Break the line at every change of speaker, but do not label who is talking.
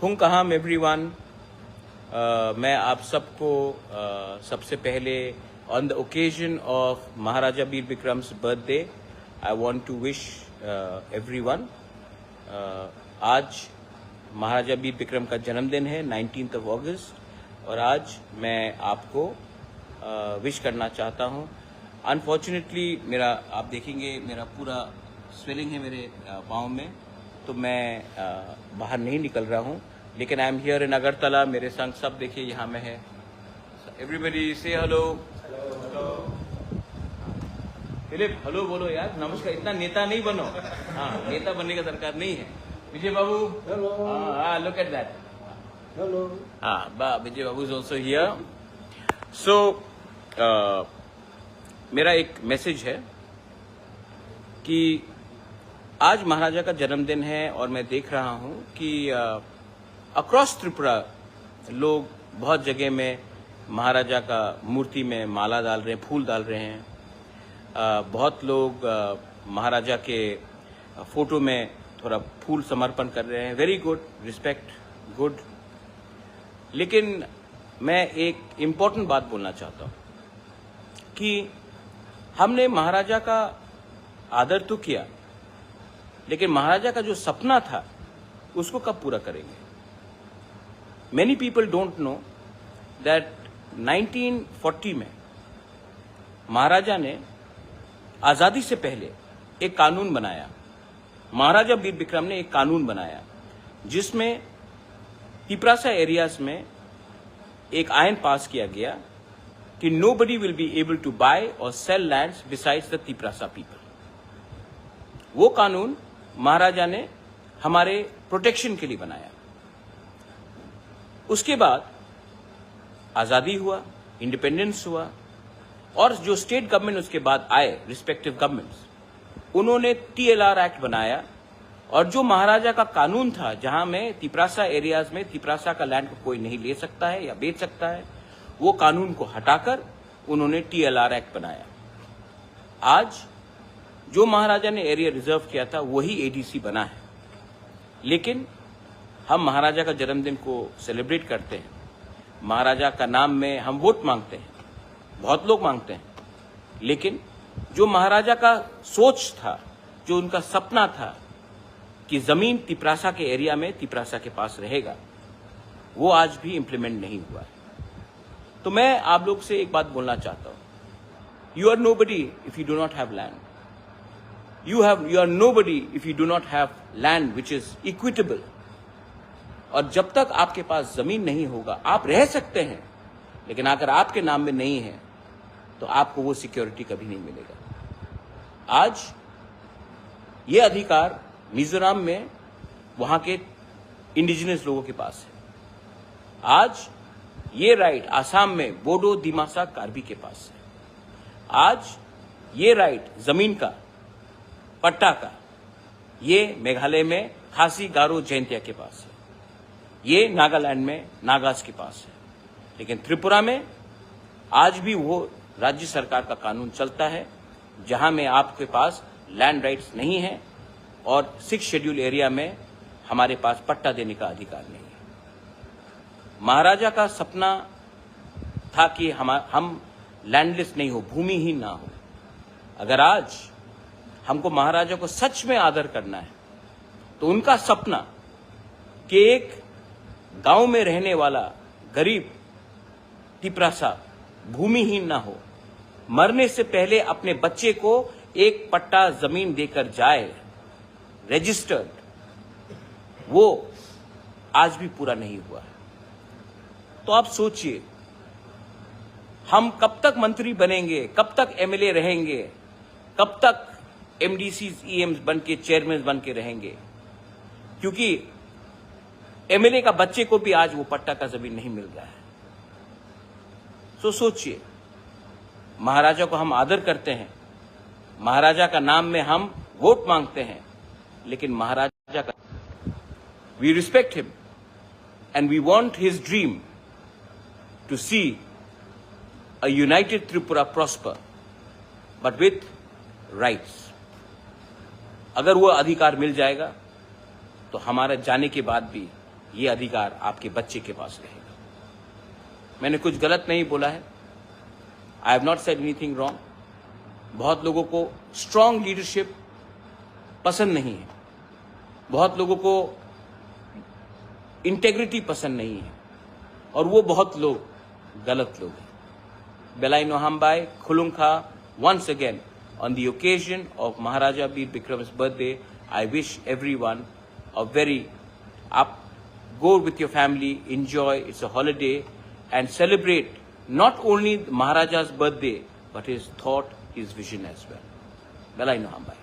फुंकहाम everyone. मैं आप सबको सबसे पहले on the occasion of Maharaja Vir Vikram's birthday I want to wish everyone. आज महाराजा वीर विक्रम का जन्मदिन है 19 अगस्त और आज मैं आपको विश करना चाहता हूं। अनफॉर्चुनेटली मेरा आप देखेंगे मेरा पूरा स्वेलिंग है मेरे पाँव में, तो मैं बाहर नहीं निकल रहा हूं, लेकिन I am here in Agartala. मेरे संग सब देखिए यहाँ में है। एवरीबडी से हेलो। फिलिप हेलो बोलो यार, नमस्कार। इतना नेता नहीं बनो। हाँ, नेता बनने का दरकार नहीं है। Vijay Babu hello. Look at that hello. हाँ, Vijay Babu is also here. So मेरा एक मैसेज है कि आज महाराजा का जन्मदिन है और मैं देख रहा हूं कि अक्रॉस त्रिपुरा लोग बहुत जगह में महाराजा का मूर्ति में माला डाल रहे हैं, फूल डाल रहे हैं। बहुत लोग महाराजा के फोटो में थोड़ा फूल समर्पण कर रहे हैं। Very good, respect, good. लेकिन मैं एक इम्पोर्टेंट बात बोलना चाहता हूं कि हमने महाराजा का आदर तो किया, लेकिन महाराजा का जो सपना था उसको कब पूरा करेंगे? Many people don't know that 1940 में महाराजा ने आजादी से पहले एक कानून बनाया। महाराजा वीर विक्रम ने एक कानून बनाया जिसमें तिपरासा एरियाज में एक आयन पास किया गया कि nobody will be able to buy or sell lands besides the Tiprasa people। वो कानून महाराजा ने हमारे प्रोटेक्शन के लिए बनाया। उसके बाद आजादी हुआ, इंडिपेंडेंस हुआ, और जो स्टेट गवर्नमेंट उसके बाद आए, रिस्पेक्टिव गवर्नमेंट्स, उन्होंने TLR एक्ट बनाया। और जो महाराजा का कानून था जहां में तिपरासा एरियाज में तिपरासा का लैंड को कोई नहीं ले सकता है या बेच सकता है, वो कानून को हटाकर उन्होंने TLR एक्ट बनाया। आज जो महाराजा ने एरिया रिजर्व किया था वही ADC बना है। लेकिन हम महाराजा का जन्मदिन को सेलिब्रेट करते हैं, महाराजा का नाम में हम वोट मांगते हैं, बहुत लोग मांगते हैं, लेकिन जो महाराजा का सोच था, जो उनका सपना था कि जमीन तिपरासा के एरिया में तिपरासा के पास रहेगा, वो आज भी इम्प्लीमेंट नहीं हुआ है। तो मैं आप लोग से एक बात बोलना चाहता हूं, you are nobody if you do not have land. You are nobody if you do not have land which is equitable। और जब तक आपके पास जमीन नहीं होगा, आप रह सकते हैं, लेकिन अगर आपके नाम में नहीं है तो आपको वो सिक्योरिटी कभी नहीं मिलेगा। आज ये अधिकार मिजोरम में वहां के इंडिजिनस लोगों के पास है। आज ये राइट आसाम में बोडो दिमासा कार्बी के पास है। आज ये राइट जमीन का, पट्टा का, ये मेघालय में खासी गारो जैंतिया के पास है, ये नागालैंड में नागास के पास है। लेकिन त्रिपुरा में आज भी वो राज्य सरकार का कानून चलता है जहां में आपके पास लैंड राइट्स नहीं है और 6 शेड्यूल एरिया में हमारे पास पट्टा देने का अधिकार नहीं है। महाराजा का सपना था कि हम लैंडलेस नहीं हो, भूमिहीन ना हो। अगर आज हमको महाराजा को सच में आदर करना है तो उनका सपना कि एक गांव में रहने वाला गरीब तिपरासा भूमिहीन ना हो, मरने से पहले अपने बच्चे को एक पट्टा जमीन देकर जाए रजिस्टर्ड, वो आज भी पूरा नहीं हुआ है। तो आप सोचिए, हम कब तक मंत्री बनेंगे, कब तक MLA रहेंगे, कब तक MDCs EMs बन के चेयरमैन बन के रहेंगे, क्योंकि MLA का बच्चे को भी आज वो पट्टा का जमीन नहीं मिल रहा है। तो सोचिए, महाराजा को हम आदर करते हैं, महाराजा का नाम में हम वोट मांगते हैं, लेकिन महाराजा का we respect him and we want his dream to see a united Tripura prosper but with rights. अगर वो अधिकार मिल जाएगा तो हमारे जाने के बाद भी ये अधिकार आपके बच्चे के पास रहेगा। मैंने कुछ गलत नहीं बोला है, I have not said anything wrong. बहुत लोगों को स्ट्रांग लीडरशिप पसंद नहीं है, बहुत लोगों को इंटेग्रिटी पसंद नहीं है, और वो बहुत लोग गलत लोग हैं। Belai Nohambai, Khulungkha, once again, on the occasion of Maharaja Bir Bikram's birthday, I wish everyone a go with your family, enjoy, it's a holiday, and celebrate not only Maharaja's birthday, but his thought, his vision as well. Belai Nohambai.